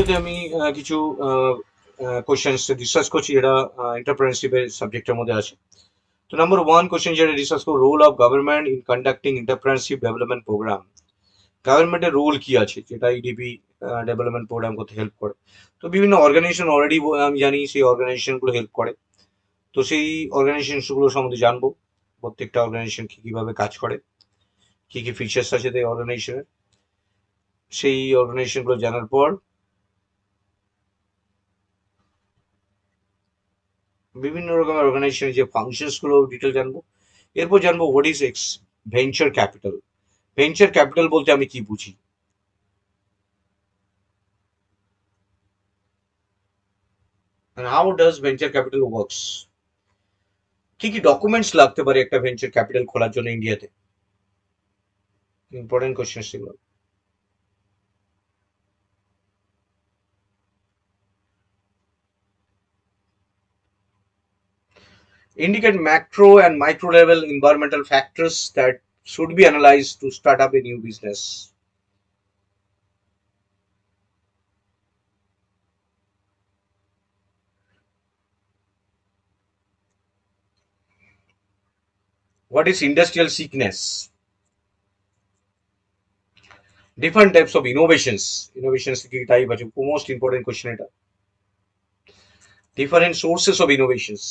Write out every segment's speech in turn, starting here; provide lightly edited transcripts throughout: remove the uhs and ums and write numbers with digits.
ভিডিওতে আমি কিছু কোশ্চেন্স ডিসকাস করছি যেটা এন্টারপ্রেনারশিপের সাবজেক্টের মধ্যে আছে। তো নাম্বার 1 কোশ্চেন যেটা ডিসকাস করব, role of government in conducting entrepreneurship development programme. গভর্নমেন্টের রোল কি আছে যেটা ইডিপি ডেভেলপমেন্ট প্রোগ্রাম করতে হেল্প করে। তো বিভিন্ন অর্গানাইজেশন অলরেডি আমি জানি সেই অর্গানাইজেশনগুলো হেল্প করে। তো সেই অর্গানাইজেশনগুলো সম্বন্ধে জানবো, প্রত্যেকটা অর্গানাইজেশন কিভাবে কাজ করে, কি কি ফিচার্স আছে এই অর্গানাইজেশনের। সেই অর্গানাইজেশনগুলো জানার পর বিভিন্ন রকমের অর্গানাইজেশনের যে ফাংশনস গুলো ডিটেল জানবো। এরপর জানবো what is venture capital. Venture capital বলতে আমি কি বুঝি, and how does venture capital works, কি কি ডকুমেন্টস লাগতে পারে একটা ভেঞ্চার ক্যাপিটাল খোলার জন্য ইন্ডিয়াতে। ইম্পর্টেন্ট কোশ্চেন সেগুলো। Indicate macro and micro level environmental factors that should be analyzed to start up a new business. What is industrial sickness? Different types of innovations কি টাইপ আছে, most important question এটা। Different sources of innovations.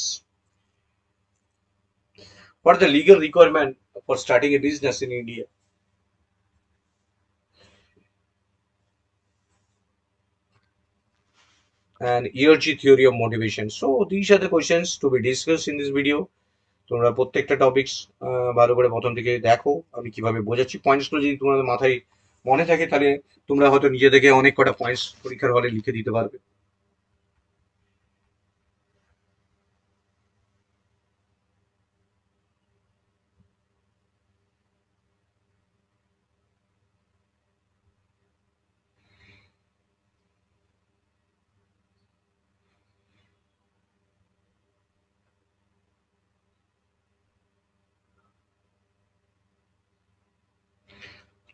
What are the legal requirement for starting a business in India? And ERG theory of motivation. So these are the questions to be discussed in this video. তোমরা প্রত্যেকটা topics ভালো করে প্রথম থেকে দেখো আমি কিভাবে বোঝাচ্ছি। পয়েন্টসগুলো যদি তোমাদের মাথায় মনে থাকে তাহলে তোমরা হয়তো নিজে থেকে অনেক কটা পয়েন্টস পরীক্ষার হলে লিখে দিতে পারবে।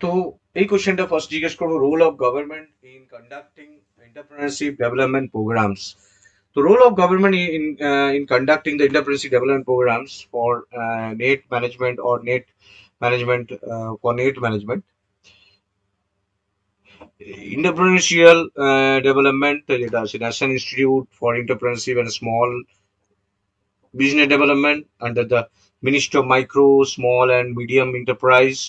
তো এই কোশ্চেনটা ফার্স্ট জিজ্ঞেস করবো, role of government in conducting entrepreneurship development programmes. The role of government in conducting the entrepreneurship development programs for net management or net management for net management, entrepreneurial development যেটা আছে National Institute for Entrepreneurship and Small Business Development under the Ministry of Micro, Small and Medium Enterprise.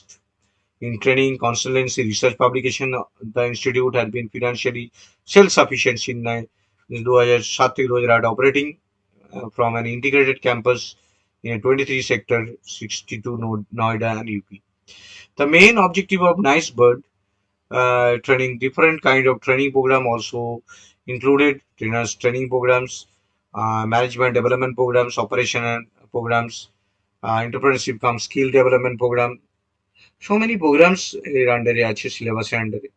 In training, consultancy, research publication, the institute had been financially self-sufficient in 2007 থেকে 2008, operating from an integrated campus in a 23 sector, 62 Noida and UP. The main objective of Nice Bird training, different kind of training program also included trainers training programs, management development programs, operational programs, entrepreneurship cum skill development program. So many programs এর আন্ডারে আছে, সিলেবাসের আন্ডারে।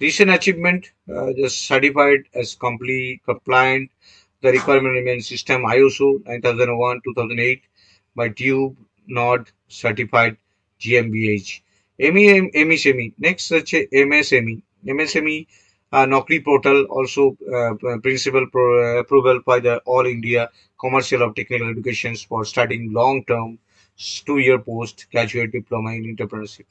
Recent achievement, just certified as compliant. The requirement remains system ISO 9001 2008 by Tube Nod certified GmbH. MSME. Next হচ্ছে MSME. MSME Naukri portal also principal approval by the All India Commercial of Technical Education for starting long-term 2-year post-graduate diploma in entrepreneurship.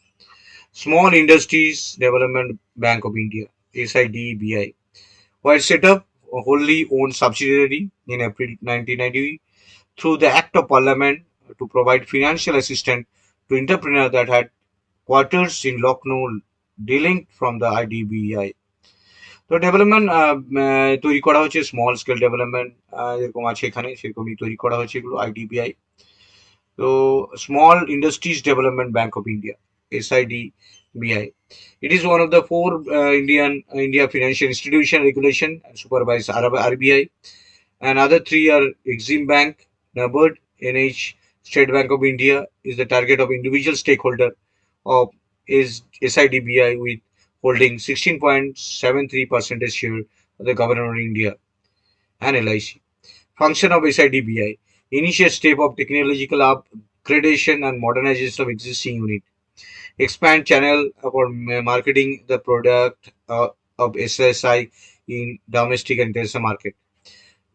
Small Industries Development Bank of India, SIDBI, was set up a wholly owned subsidiary in April 1990 through the Act of Parliament to provide financial assistance to entrepreneurs that had quarters in Lucknow, delinked from the IDBI. তো development তৈরি করা হচ্ছে, small scale development যেরকম আছে এখানে সেরকমই তৈরি করা হচ্ছে এগুলো, IDBI। তো small industries development bank of India, SIDBI. It is one of the four India financial institution regulation and supervised RBI, and other three are Exim Bank, NABARD, NH, State Bank of India is the target of individual stakeholder of SIDBI with holding 16.73% share of the government of India and LIC. Function of SIDBI: initial step of technological upgradation and modernization of existing unit. Expand channel for marketing the product of SSI in domestic and international market.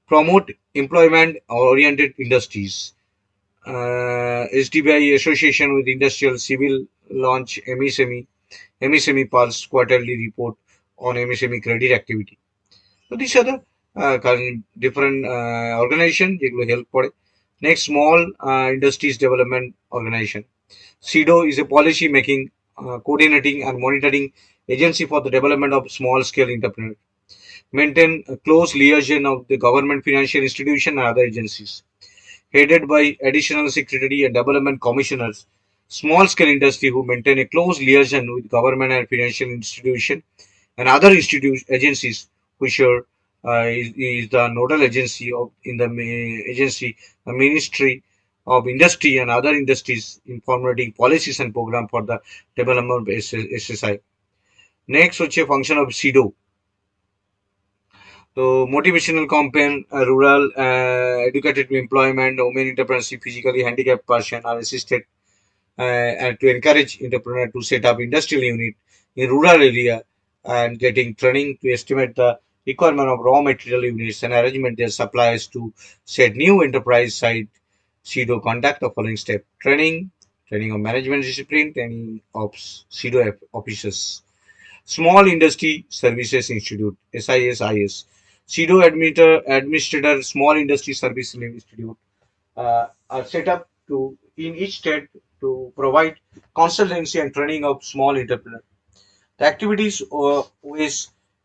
Promote employment-oriented industries. SDBI association with industrial civil launch MSME Pulse quarterly report on MSME credit activity. So these are the different organization যেগুলো help করে. Next, small industries development organization. SIDO is a policy making, coordinating and monitoring agency for the development of small scale entrepreneurs. Maintain a close liaison of the government financial institution and other agencies. Headed by additional secretary and development commissioners, small scale industry who maintain a close liaison with government and financial institution and other agencies, which is the nodal agency of in the agency, the Ministry of Industry and other industries in formulating policies and program for the development of SSI. Next, হচ্ছে function of SIDO. So motivational campaign, rural educated employment, women entrepreneurship, physically handicapped person are assisted and to encourage entrepreneur to set up industrial unit in rural area and getting training to estimate the requirement of raw material units and arrangement their suppliers to set new enterprise site. CEDO conduct the following step: training of management discipline, training of CEDO officers. Small Industry Services Institute (SISIS). CEDO administrator Small Industry Service Institute are set up to in each state to provide consultancy and training of small entrepreneurs. The activities with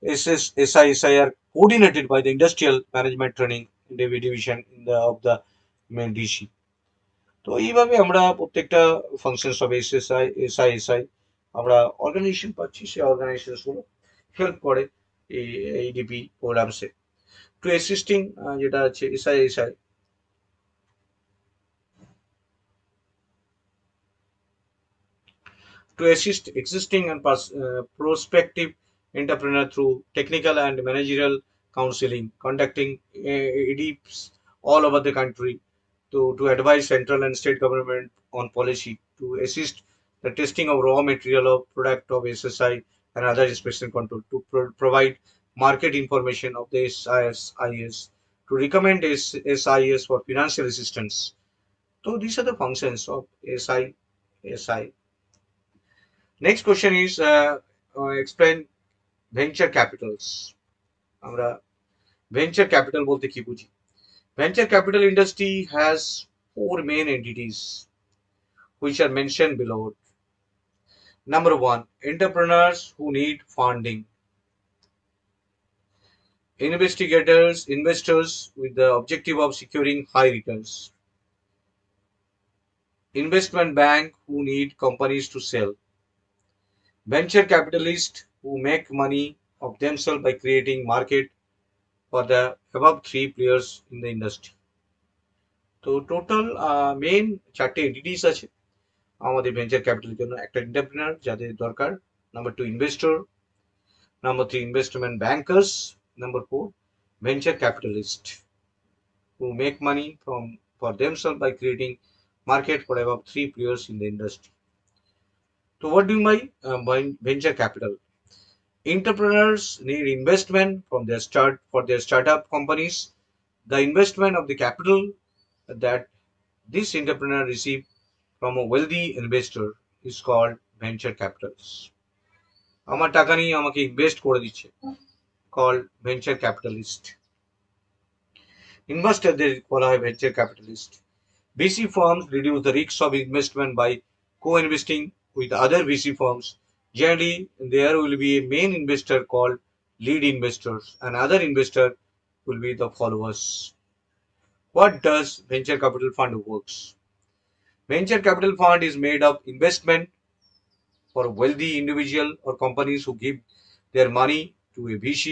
SISI are coordinated by the Industrial Management Training Division of the main DC. তো এইভাবে আমরা প্রত্যেকটা functions of এসআইএসআই আমরা organisation পাচ্ছি, সেই organisation গুলো help করে এই এইডিপি প্রোগ্রামসে টু অ্যাসিস্টিং যেটা আছে এসআইএসআই to assist existing and prospective entrepreneur through technical and managerial counseling, conducting EDIPs all over the country to advise central and state government on policy, to assist the testing of raw material of product of SSI and other inspection control, to provide market information of the SIS, to recommend SIS for financial assistance. So these are the functions of SI. Next question is explain venture capitals. আমরা venture capital বলতে কি বুঝি? Venture capital industry has four main entities which are mentioned below. Number one, entrepreneurs who need funding. Investors with the objective of securing high returns. Investment bank who need companies to sell. Venture capitalists who make money of themselves by creating market for the above three players in the industry. তো total main চারটে entities আছে আমাদের venture ক্যাপিটালের জন্য। একটা entrepreneur যাদের দরকার, number two investor, number three investment bankers, number four venture capitalists who make money for themselves by creating market for above three players in the industry. So what do you mean by venture capital? Entrepreneurs need investment from their startup companies. The investment of the capital that this entrepreneur receive from a wealthy investor is called venture capitals. আমার টাকা নিয়ে আমাকে invest করে দিচ্ছে, called venture capitalist. ইনভেস্টরদের বলা হয় venture capitalist. VC firms reduce the risks of investment by co-investing with other VC firms. Generally, there will be a main investor called lead investors and other investor will be the followers. What does venture capital fund works? Venture capital fund is made of investment for wealthy individual or companies who give their money to a VC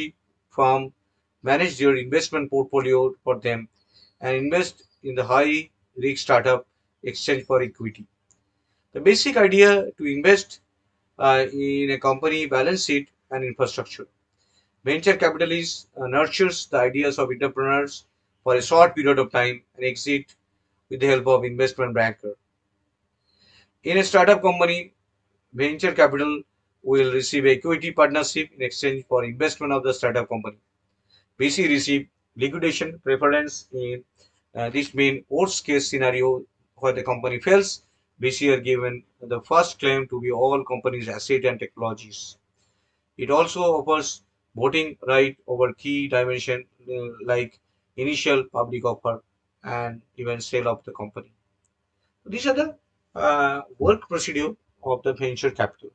firm, manage their investment portfolio for them, and invest in the high risk startup exchange for equity. The basic idea to invest in a company balance sheet and infrastructure. Venture capitalists nurtures the ideas of entrepreneurs for a short period of time and exit with the help of investment banker. In a startup company, venture capital will receive equity partnership in exchange for investment of the startup company. VC receive liquidation preference in this means worst case scenario where the company fails. VC are given the first claim to be all companies' asset and technologies. It also offers voting right over key dimension like initial public offer and even sale of the company. These are the work procedure of the venture capital.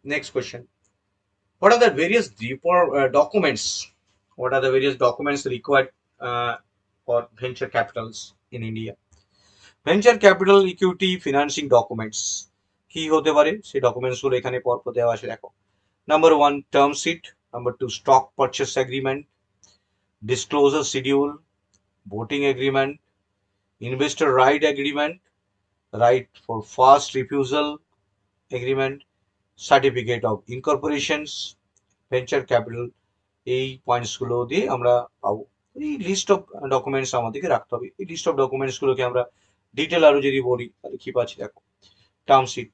Next question. What are the various documents? What are the various documents required uh, for venture capitals in India? Venture capital equity financing documents কি হতে পারে সেই documents গুলো এখানে পরপর দেওয়া আছে দেখো number one term sheet number two stock purchase agreement disclosure schedule voting agreement investor right agreement right for first refusal agreement certificate of incorporations venture capital এই পয়েন্টসগুলো দিয়ে আমরা পাবো এই লিস্ট অফ ডকুমেন্টস আমাদেরকে রাখতে হবে এই লিস্ট অফ ডকুমেন্টসগুলোকে আমরা ডিটেল আরো যদি বলি তাহলে কি পাচ্ছি দেখো term sheet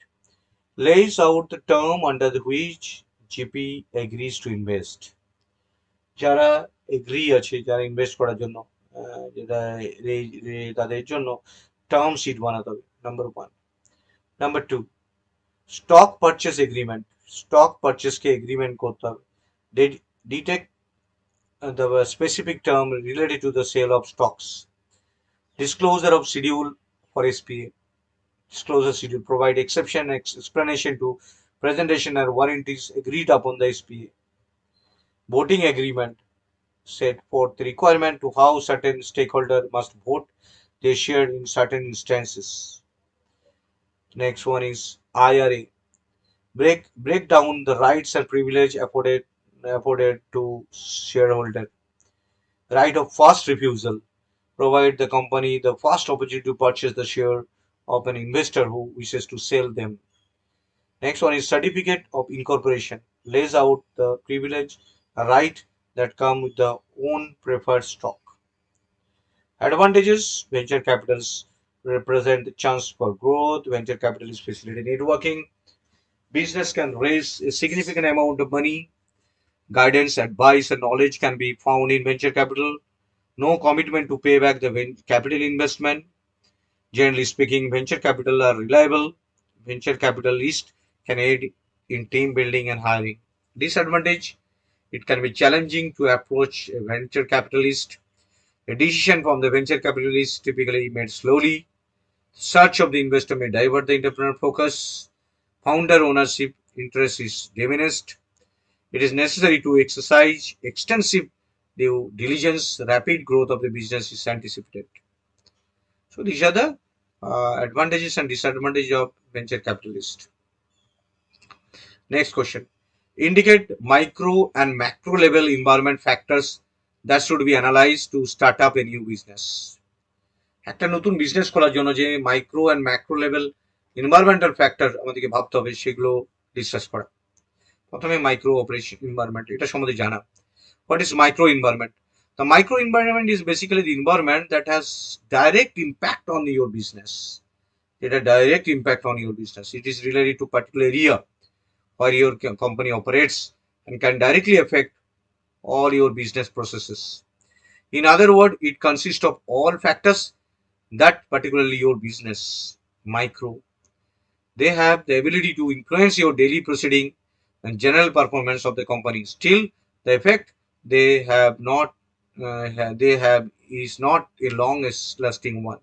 lays out the term under which GP agrees to invest যারা এগ্রি আছে যারা ইনভেস্ট করার জন্য যেটা তাদের জন্য টার্ম শিট বানাতে হবে number one number two stock purchase agreement stock পারচেসকে এগ্রিমেন্ট করতে হবে detect the specific term related to the sale of stocks. Disclosure of schedule for SPA. Disclosure schedule provide exception explanation to presentation and warranties agreed upon the SPA. Voting agreement set forth the requirement to how certain stakeholder must vote their share in certain instances. Next one is IRA. Break down the rights and privilege afforded to shareholder. Right of first refusal provide the company the first opportunity to purchase the share of an investor who wishes to sell them. Next one is certificate of incorporation lays out the privilege right that come with the own preferred stock. Advantages venture capitals represent the chance for growth. Venture capital is facilitating networking. Business can raise a significant amount of money. Guidance, advice, and knowledge can be found in venture capital. No commitment to pay back the capital investment. Generally speaking, venture capital are reliable. Venture capitalist can aid in team building and hiring. Disadvantage, it can be challenging to approach a venture capitalist. A decision from the venture capitalist typically made slowly. Search of the investor may divert the entrepreneur focus. Founder ownership interest is diminished. It is necessary to exercise extensive due diligence. Rapid growth of the business is anticipated. So these are the advantages and disadvantages of venture capitalist. Next question. Indicate micro and macro level environment factors that should be analyzed to start up a new business. একটা নতুন business করার জন্য যে micro and macro level environmental factor আমাদেরকে ভাবতে হবে সেগুলো discuss করা প্রথমে মাইক্রো অপারেশন এনভায়রনমেন্ট এটা সম্বন্ধে জানা what is micro environment The micro environment is basically the environment that has direct impact on your business. It has direct impact on your business. It is related to particular area where your company operates and can directly affect all your business processes. In other words, it consists of all factors that particularly your business, micro, they have the ability to influence your daily proceeding and general performance of the company. Still, the effect they have not they have is not a long lasting one.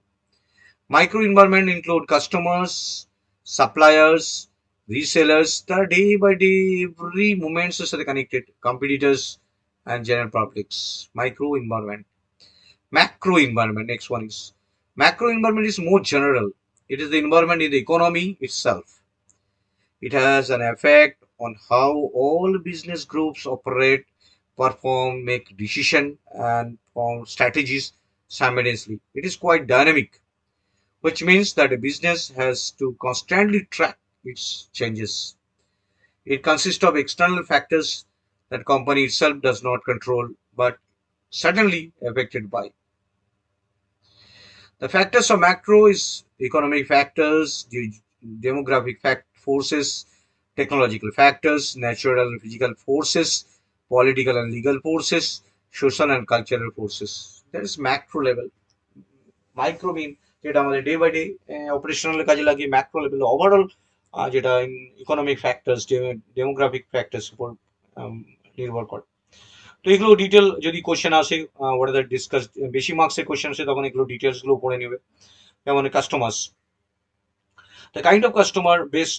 Micro environment include customers, suppliers, resellers, the day by day every moments are connected, competitors and general publics. Micro environment. Macro environment, next one is macro environment is more general. It is the environment in the economy itself. It has an effect on how all business groups operate, perform, make decision and form strategies simultaneously. It is quite dynamic, which means that a business has to constantly track its changes. It consists of external factors that company itself does not control but certainly affected by. The factors of macro is economic factors, demographic forces, technological factors, natural and physical forces, political and legal forces, social and cultural forces. That is macro level. Micro mean যেটা আমাদের day by day operational কাজে লাগে, macro level overall যেটা economic factors, demographic factors উপর নির্ভর করে। তো এগুলো ডিটেল যদি কোশ্চেন আসে, হোয়াট আর দ্য ডিসকাস, বেশি মার্কসের কোশ্চেন আসে তখন এগুলো ডিটেলস গুলো পড়ে নেবে। যেমন customers, the kind of customer base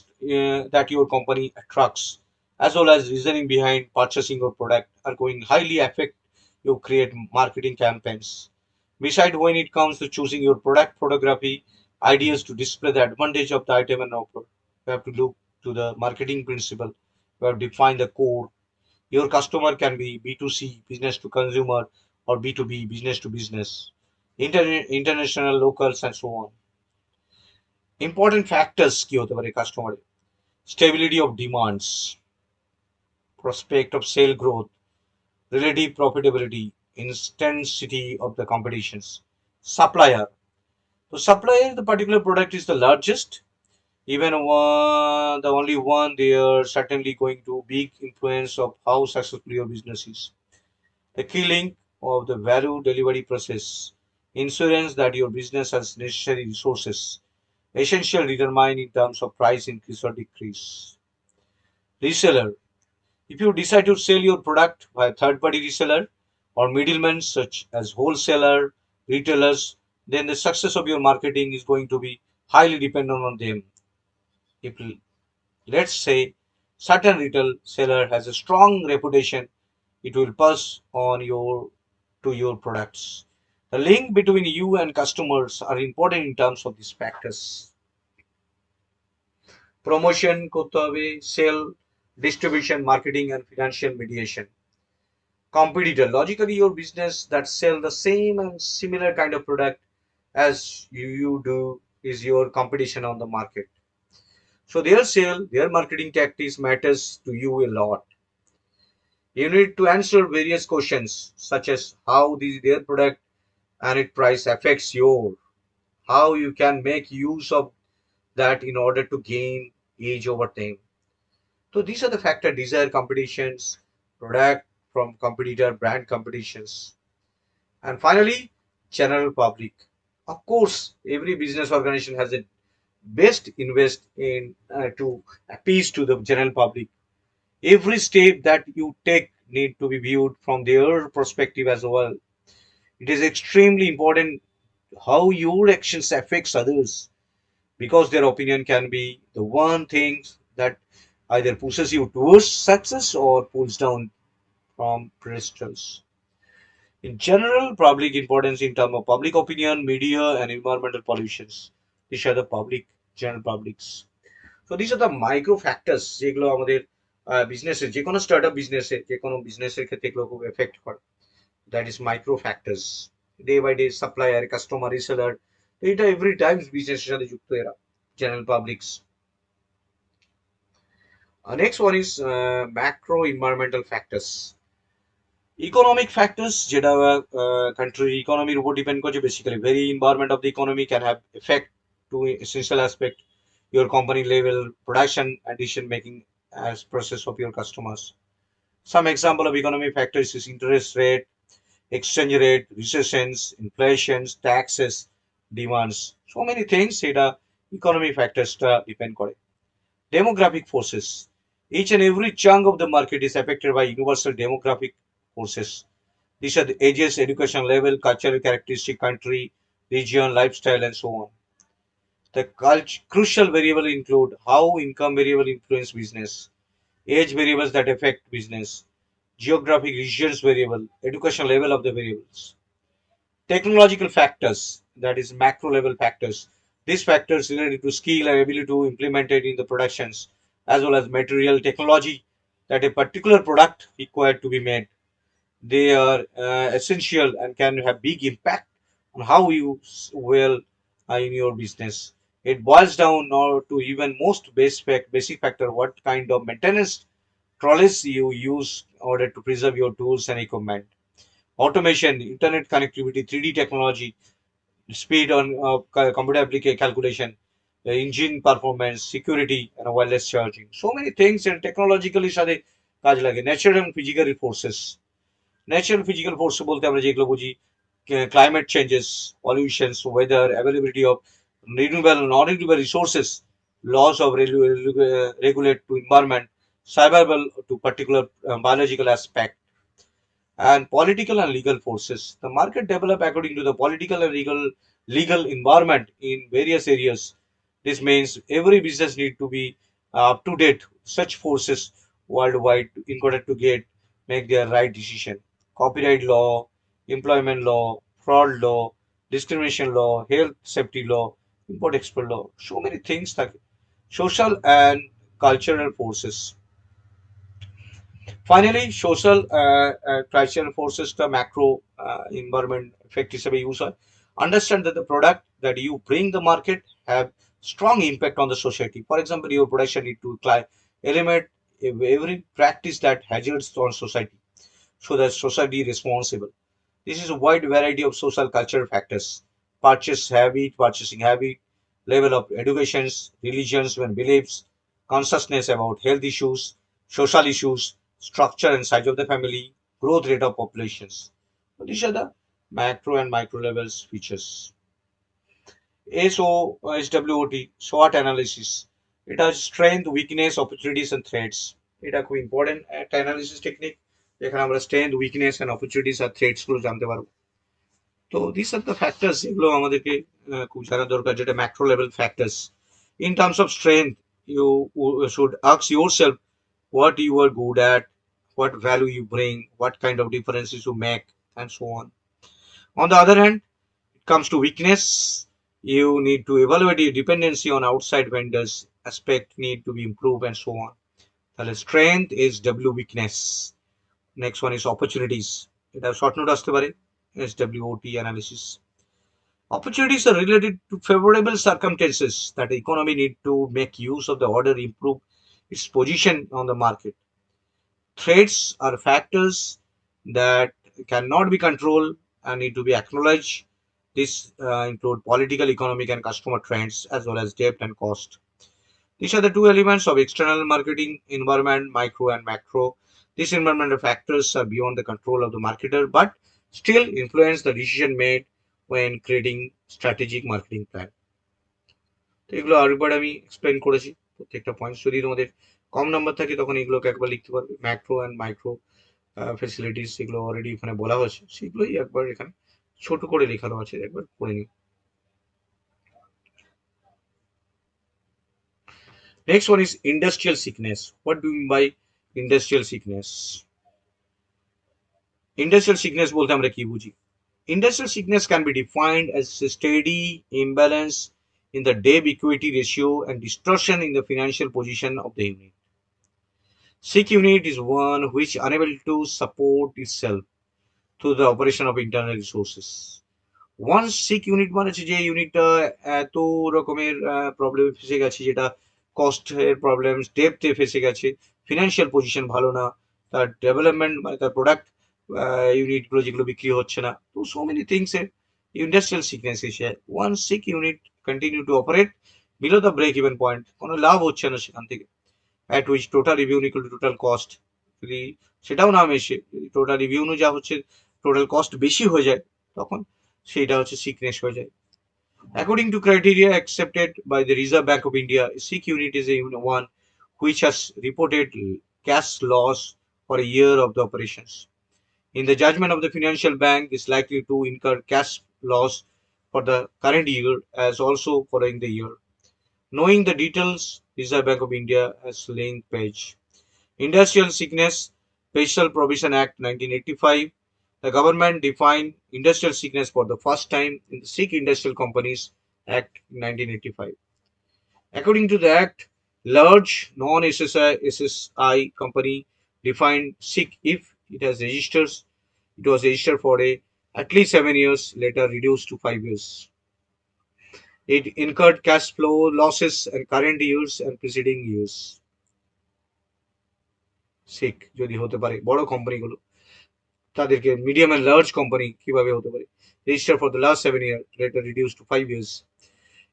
that your company attracts, as well as reasoning behind purchasing your product, are going highly affect you create marketing campaigns. Beside, when it comes to choosing your product photography, ideas to display the advantage of the item and offer, you have to look to the marketing principle. You have to define the core. Your customer can be B2C, business to consumer, or B2B, business to business, international, locals, and so on. Important factors কি হতে পারে কাস্টমারের? Stability of demands, prospect of sale growth, relative profitability, intensity of the competitions. Supplier. So supplier, the particular product is the largest, even the only one, they are certainly going to big influence of how successful your business is. The key link of the value delivery process, insurance that your business has necessary resources, essential determine in terms of price increase or decrease. Reseller. If you decide to sell your product by a third party reseller or middlemen such as wholesaler, retailers, then the success of your marketing is going to be highly dependent on them. If, let's say, certain retail seller has a strong reputation, it will pass on your products. The link between you and customers are important in terms of these factors. Promotion করতে হবে, sell, distribution, marketing, and financial mediation. Competitor. Logically, your business that sell the same and similar kind of product as you do is your competition on the market. So their sale, their marketing tactics matters to you a lot. You need to answer various questions such as how their product and its price affects your, how you can make use of that in order to gain edge over them. So these are the factor: desire competitions, product from competitor, brand competitions, and finally, general public. Of course, every business organization has a best invest in to appease to the general public. Every step that you take need to be viewed from their perspective as well. It is extremely important how your actions affects others, because their opinion can be the one thing that either pushes you towards success or pulls down from pedestals. In general, public importance in terms of public opinion, media, and environmental pollutions. These are the public, general publics. So these are the micro factors যেগুলো আমাদের বিজনেসে, যে কোনো startup বিজনেসে, যে কোনো বিজনেসের ক্ষেত্রে এগুলো খুব এফেক্ট করে। That is micro factors. Day by day supplier, customer, reseller, এটা এভরি টাইম বিজনেসের সাথে যুক্ত এরা, general publics. Next one is macro environmental factors. Economic factors যেটা country economy উপর depend করছে, basically very environment of the economy can have effect to essential aspect your company level production and decision making as process of your customers. Some example of economic factors is interest rate, exchange rate, recessions, inflations, taxes, demands. So many things এটা economic factors টা depend করে. Demographic forces. Each and every chunk of the market is affected by universal demographic forces. These are the ages, education level, cultural characteristic, country, region, lifestyle, and so on. The crucial variable include how income variable influence business, age variables that affect business, geographic regions variable, education level of the variables. Technological factors, that is macro level factors. These factors related to skill and ability to implement it in the productions, as well as material technology that a particular product required to be made. They are essential and can have big impact on how you will in your business. It boils down now to even most basic factor: what kind of maintenance trolleys you use in order to preserve your tools and equipment. Automation, internet connectivity, 3D technology, speed on computer application calculation. engine performance, security, and wireless charging. So many things and technologically সাথে কাজ লাগে। Natural and physical forces. Natural physical force বলতে আমরা যেগুলো বুঝি climate changes, pollutions, weather, availability of renewable and non-renewable resources, laws of regulate to environment, survival to particular biological aspect, and political and legal forces. The market develop according to the political and legal environment in various areas. This means every business need to be up to date such forces worldwide in order to get make their right decision. Copyright law, employment law, fraud law, discrimination law, health safety law, import export law. So many things like social and cultural forces. Finally, social cultural forces the macro environment effect হিসেবে use হয়. Understand that the product that you bring the market have strong impact on the society. For example, your production need to eliminate every practice that hazards on society, so that society is responsible. This is a wide variety of social cultural factors: purchasing habit, level of educations, religions and beliefs, consciousness about health issues, social issues, structure and size of the family, growth rate of populations. So these are the macro and micro levels features. SWOT, SWOT analysis. It has strength, weakness, opportunities and threats. এটা খুব important একটা analysis technique, যেখানে আমরা strength, weakness and opportunities আর threats গুলো জানতে পারবো। তো দিস আর দ্য ফ্যাক্টরস, এগুলো আমাদেরকে খুব জানা দরকার, যেটা macro level factors. In terms of strength, you should ask yourself what you are good at, what value you bring, what kind of differences you make, and so on. On the other hand, it comes to weakness, you need to evaluate your dependency on outside vendors, aspect need to be improved, and so on. তাহলে strength is W, weakness. Next one is opportunities. এটা short note আসতে পারে, SWOT analysis. Opportunities are related to favorable circumstances that the economy need to make use of the order, improve its position on the market. Threats are factors that cannot be controlled and need to be acknowledged. This include political, economic, and customer trends, as well as debt and cost. These are the two elements of external marketing environment, micro and macro. These environmental factors are beyond the control of the marketer, but still influence the decision made when creating strategic marketing plan. তো এগুলো আরেকবার আমি explain করেছি প্রত্যেকটা point. যদি তোমাদের কম number থাকে তখন এগুলোকে একবার লিখতে পারবে। ম্যাক্রো অ্যান্ড মাইক্রো ফেসিলিটিস এগুলো অলরেডি এখানে বলা হয়েছে, সেগুলোই একবার এখানে ছোট করে লেখানো আছে, একবার পড়ে নিই। Next one is industrial sickness. What do you mean by industrial sickness? Industrial sickness বলতে আমরা কি বুঝি? Industrial sickness can be defined as a steady imbalance in the debt equity ratio and distortion in the financial position of the unit. Sick unit is one which is unable to support itself through the operation of internal resources. One sick unit মানে হচ্ছে যে ইউনিটটা এত রকমের problem ফেসে গেছে, যেটা কস্টের problem, ডেপথে ফেসে গেছে, ফিনান্সিয়াল পজিশন ভালো না, তার ডেভেলপমেন্ট মানে তার প্রোডাক্ট ইউনিটগুলো যেগুলো বিক্রি হচ্ছে না, তো সো মেনি থিংস এর ইন্ডাস্ট্রিয়াল সিকনেস এসে one sick unit continue to operate below the break even point, কোনো লাভ হচ্ছে না সেখান থেকে, at which total revenue equal to total cost, যদি সেটাও নাম এসে টোটাল রিভিনিউ যা হচ্ছে টোটাল কস্ট বেশি হয়ে যায়, তখন সেটা হচ্ছে সিকনেস হয়ে যায়। According to criteria accepted by the Reserve Bank of India, a sick unit is a one which has reported cash loss for a year of the operations. In the judgment of the financial bank, is likely to incur cash loss for the current year as also following the year. Knowing the details, Reserve Bank of India has link page. Industrial Sickness Special Provision Act 1985. The government defined industrial sickness for the first time in the Sick Industrial Companies Act 1985. According to the Act, large non-SSI company defined sick if it was registered for at least 7 years, later reduced to 5 years. It incurred cash flow losses in current years and preceding years. Sick যদি হতে পারে বড় কোম্পানিগুলো, তাদেরকে medium and large company কিভাবে হতে পারে, register for the last 7 years, later reduced to 5 years.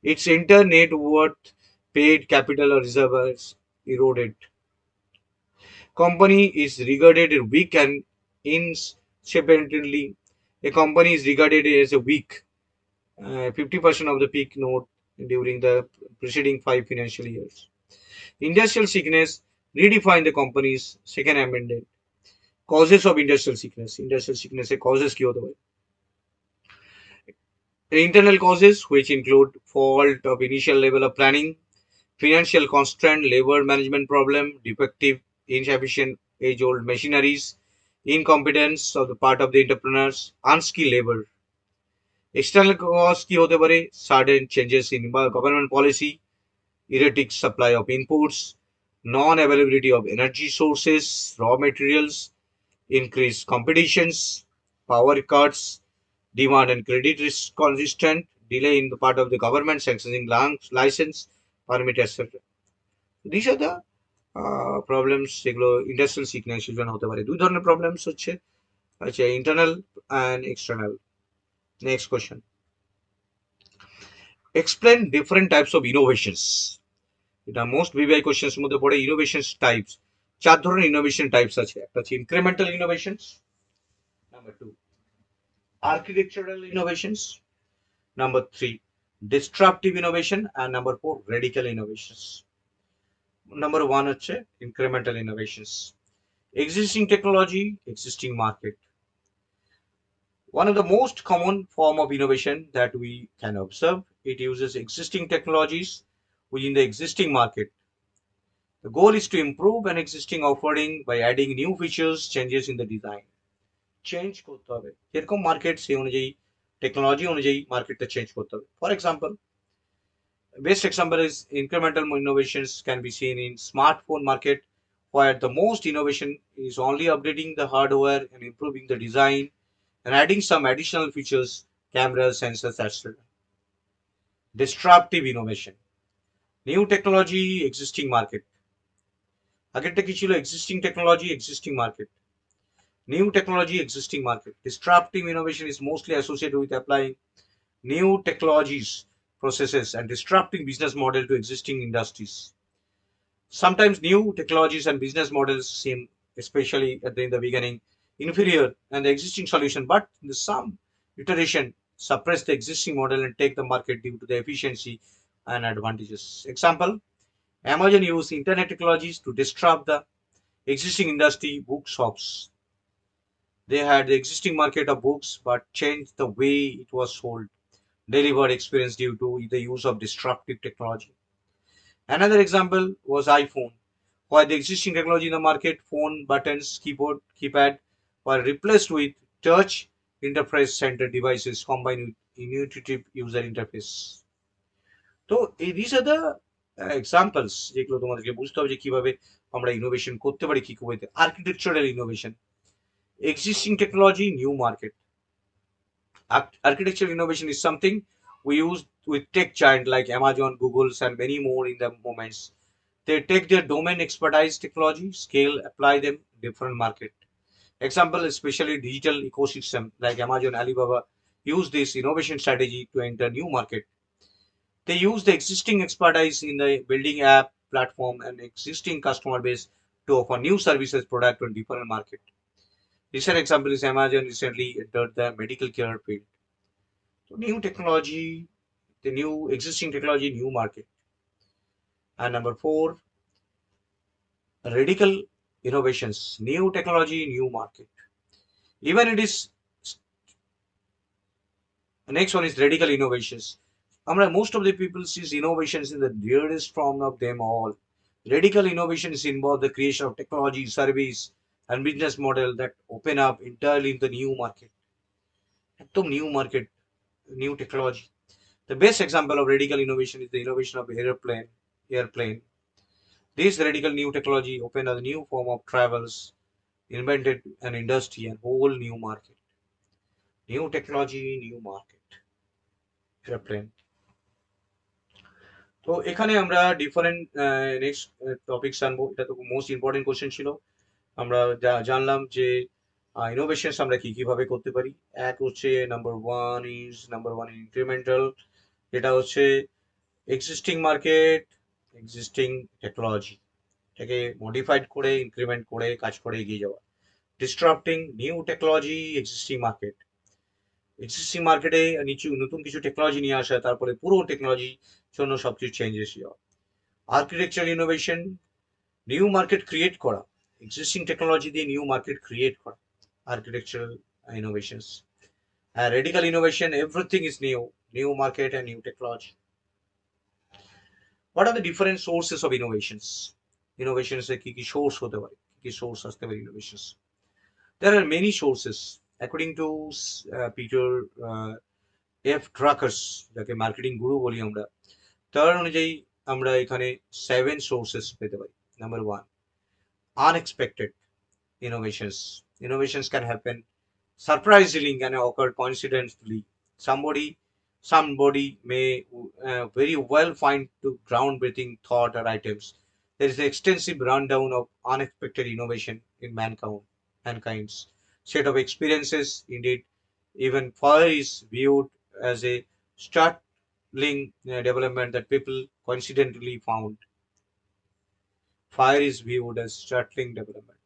Its entire net worth, paid capital or reserves eroded. Company is regarded as weak and insubstantially. A company is regarded as a weak 50% of the peak note during the preceding 5 financial years. Industrial sickness redefined the company's second amendment. Causes of industrial sickness. Industrial sickness के causes क्या होते हैं? Internal causes, which include fault of initial level of planning, financial constraint, labor management problem, defective, insufficient age-old machineries, incompetence of the part of the entrepreneurs, unskilled labor. External cause की होते पारे sudden changes in government policy, erratic supply of inputs, non-availability of energy sources, raw materials, increased competitions, power cuts, demand and credit risk consistent, delay in the part of the government sanctioning license, permit, etc. These are the problems যেগুলো industrial সিগন্যালের জন্য হতে পারে দুই ধরনের problems হচ্ছে আচ্ছা internal and external next question explain different types of innovations এটা মোস্ট ভিভিআই কোশ্চেন্স মধ্যে পড়ে ইনোভেশন টাইপস চার ধরনের ইনোভেশন টাইপস আছে একটা হচ্ছে incremental innovations number 2 architectural innovations number 3 disruptive innovation and number 4 radical innovations number 1 হচ্ছে incremental innovations existing technology existing market one of the most common form of innovation that we can observe it uses existing technologies within the existing market the goal is to improve an existing offering by adding new features changes in the design change করতে হবে যেরকম market সেই অনুযায়ী technology অনুযায়ী মার্কেটটা change করতে হবে for example best example is incremental innovations can be seen in smartphone market where the most innovation is only updating the hardware and improving the design and adding some additional features cameras sensors etc disruptive innovation new technology existing market আগেরটা কি ছিল existing technology existing market new technology existing market disruptive innovation is mostly associated with applying new technologies processes and disrupting business model to existing industries sometimes new technologies and business models seem especially in the beginning inferior and the existing solution but in some iteration suppress the existing model and take the market due to the efficiency and advantages example Amazon used internet technologies to disrupt the existing industry bookshops they had the existing market of books but changed the way it was sold, delivered experience due to the use of disruptive technology. Another example was iPhone, where the existing technology in the market, phone, buttons, keyboard, keypad, were replaced with touch interface centered devices combined with intuitive user interface. তো these are the examples যেগুলো তোমাদেরকে বুঝতে হবে যে কিভাবে আমরা innovation করতে পারি কি করে architectural innovation existing technology new market architectural innovation is something we use with tech giant like Amazon, Google's, and many more in the moments. They take their domain expertise technology, scale, apply them different market. Example, especially digital ecosystem like Amazon, Alibaba, use this innovation strategy to enter new market. They use the existing expertise in the building app platform and existing customer base to offer new services product on different market. Recent example is Amazon recently entered the medical care field. So new technology, the new existing technology, new market. And number 4, radical innovations, new technology, new market. Even it is, the next one is radical innovations. Most of the people sees innovations in the dearest form of them all. Radical innovations involve the creation of technology, service, and business model that open up entirely in the new market. New market, new technology. The best example of radical innovation is the innovation of airplane. This radical new technology opened a new form of travels, invented an industry and whole new market. New technology, new market. Airplane. তো এখানে আমরা different next topics আনবো এটা তো most important question ছিল আমরা জানলাম যে ইনোভেশনস আমরা কি কিভাবে করতে পারি এক হচ্ছে নাম্বার ওয়ান ইনক্রিমেন্টাল যেটা হচ্ছে এক্সিস্টিং মার্কেট, এক্সিস্টিং টেকনোলজি এটাকে মডিফাইড করে ইনক্রিমেন্ট করে কাজ করে এগিয়ে যাওয়া। ডিসরাপ্টিং new technology, existing market, existing মার্কেটে নতুন কিছু টেকনোলজি নিয়ে আসা, তারপরে পুরো টেকনোলজির জন্য সবকিছু চেঞ্জেস যাওয়া। Architecture innovation, new market create করা, এক্সিস্টিং টেকনোলজি দিয়ে নিউ মার্কেট ক্রিয়েট করা, architectural innovations. Radical innovation, everything is new, new market and new technology. What are the different sources of innovations? Innovations এর কি কি source হতে পারে, কি কি সোর্স আসতে পারে innovations? There are many sources. According to Peter F. Druckers, যাকে মার্কেটিং গুরু বলি আমরা, তার অনুযায়ী আমরা এখানে 7 সোর্সেস পেতে পারি। Number 1, unexpected innovations. Innovations can happen surprisingly, can occur coincidentally. Somebody may very well find to groundbreaking thought or items. There is an extensive rundown of unexpected innovation in mankind's set of experiences. Indeed, even fire is viewed as a startling development that people coincidentally found. Fire is viewed as startling development.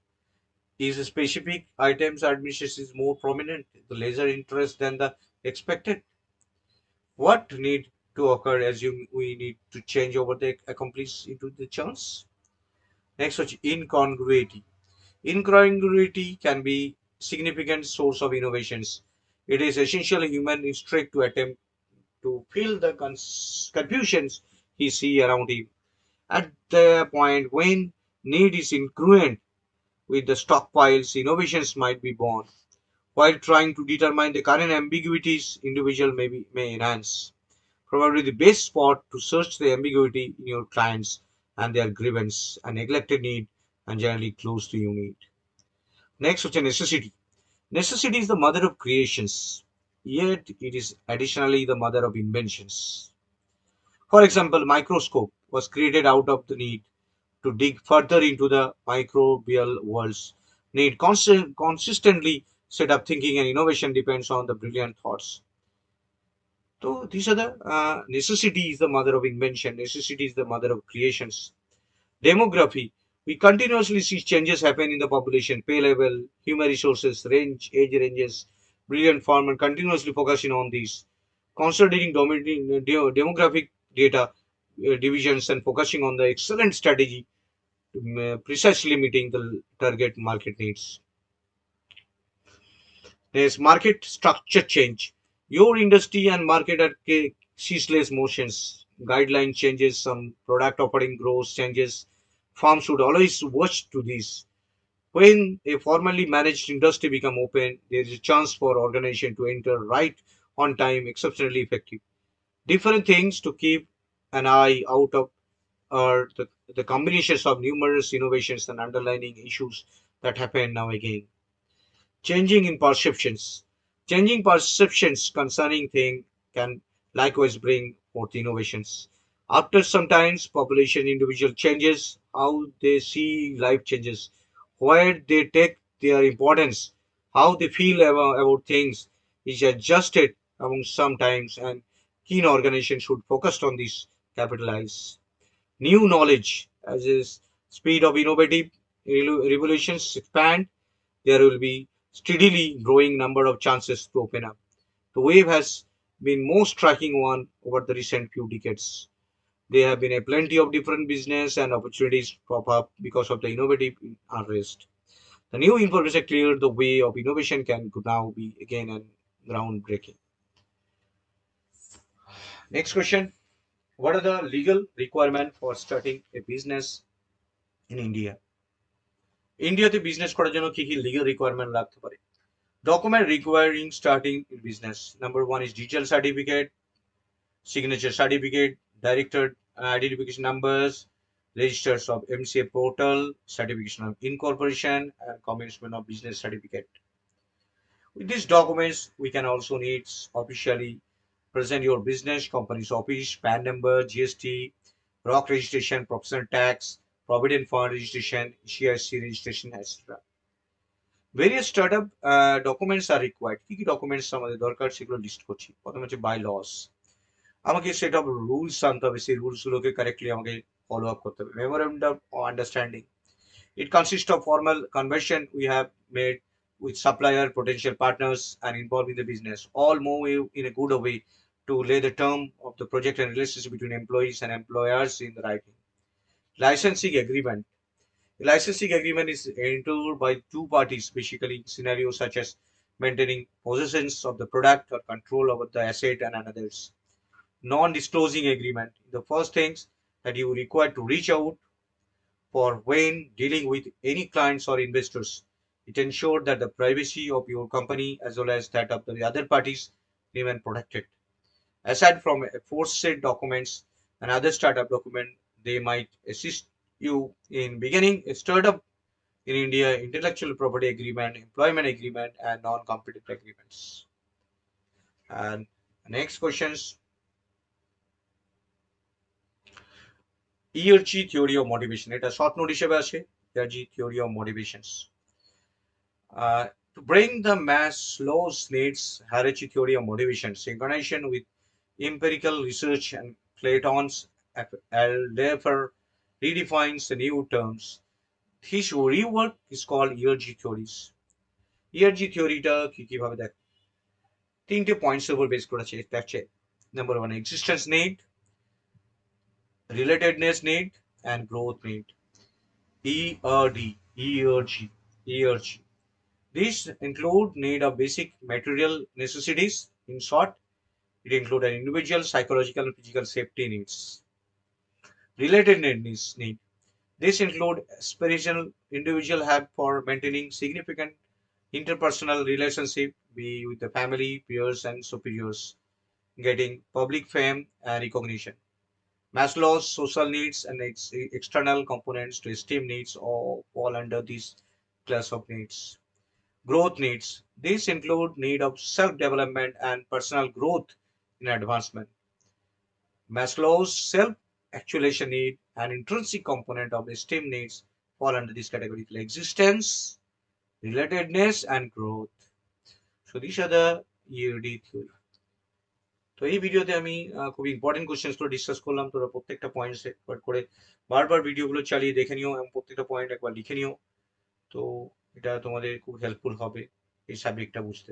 Is specific items administration is more prominent, the laser interest than the expected. What need to occur assume we need to change over the accomplish into the chance. Next, incongruity. Incongruity can be significant source of innovations. It is essentially human instinct to attempt to fill the confusions he see around him. At the point when need is incongruent with the stockpiles, innovations might be born. While trying to determine the current ambiguities, individual may enhance. Probably the best spot to search the ambiguity in your clients and their grievance and neglected need and generally close to you need. Next, which is necessity. Necessity is the mother of creations, yet it is additionally the mother of inventions. For example, microscope was created out of the need to dig further into the microbial worlds. Need consistently set up thinking and innovation depends on the brilliant thoughts. So these are the necessity is the mother of invention. Necessity is the mother of creations. Demography. We continuously see changes happen in the population, pay level, human resources, age ranges, brilliant farmer continuously focusing on these. Considering demographic data divisions and focusing on the excellent strategy precisely meeting the target market needs. There's market structure change. Your industry and market are ceaseless motions. Guideline changes, some product offering grows, changes. Firms should always watch to this. When a formally managed industry become open, there is a chance for organization to enter right on time, exceptionally effective. Different things to keep an eye out of are the combinations of numerous innovations and underlying issues that happen now again. Changing in perceptions. Changing perceptions concerning things can likewise bring forth innovations. After some times, population individual changes, how they see life changes, where they take their importance, how they feel about things is adjusted among sometimes and keen organization should focus on this capitalize. New knowledge as is speed of innovative revolutions expand, there will be steadily growing number of chances to open up. The wave has been most striking one over the recent few decades. There have been a plenty of different business and opportunities pop up because of the innovative unrest. The new information cleared the way of innovation can now be again and groundbreaking. Next question. What are the legal requirements for starting a business in India? ইন্ডিয়াতে business করার জন্য কি কি legal requirement লাগতে পারে? Document requiring starting business. Number 1 is digital certificate, signature certificate, director identification numbers, registers of MCA portal, certification of incorporation, and commencement of business certificate. With these documents, we can also need officially present your business, company's office, PAN number, GST, ROC registration, professional tax, provident fund registration, CIC registration, etc. Various startup documents are required. কি কি documents আমাদের দরকার সেগুলো list করছি। প্রথমে হচ্ছে by loss, আমাকে set of rules আনতে হবে, সেই রুলস গুলোকে কারেক্টলি আমাকে ফলো আপ করতে হবে। Memorandum of understanding, it consists of formal conversion we have made with supplier, potential partners, and involved in the business. All move in a good way to lay the term of the project and relationship between employees and employers in the writing. Licensing agreement. A licensing agreement is entered by two parties, basically in scenarios such as maintaining possessions of the product or control over the asset and others. Non-disclosing agreement. The first things that you require to reach out for when dealing with any clients or investors. It ensures that the privacy of your company as well as that of the other parties remain protected. Aside from forced documents and other startup document, they might assist you in beginning a startup in India, intellectual property agreement, employment agreement, and non-competitive agreements. And next questions, ERG theory of motivation. এটা short note হিসেবে আছে, ERG theory of motivations. To bring the Maslow's needs hierarchy theory of motivation, synchronization with empirical research and Platon's therefore redefines the new terms. His rework is called ERG theories. ERG theoryটা কিভাবে দেখ, তিনটে points এর উপর base করেছে। এটা হচ্ছে number one, existence need, relatedness need, and growth need. ERD, ERG, ERG. These include need of basic material necessities. In short, it includes an individual psychological and physical safety needs. Related needs need. This include aspirational individual have for maintaining significant interpersonal relationship be with the family, peers, and superiors, getting public fame and recognition. Maslow's social needs and its external components to esteem needs all fall under this class of needs. Growth needs. These include need of self-development and personal growth in advancement. Maslow's self-actualization need and intrinsic component of esteem needs fall under this category, like existence, relatedness, and growth. So these are the EOD theory. তো এই ভিডিওতে আমি খুব important questions গুলো discuss করলাম। তোরা প্রত্যেকটা points একবার করে বারবার ভিডিওগুলো চালিয়ে দেখে নিও এবং প্রত্যেকটা পয়েন্ট একবার লিখে নিও। তো এটা তোমাদের খুব হেল্পফুল হবে এই সাবজেক্টটা বুঝতে।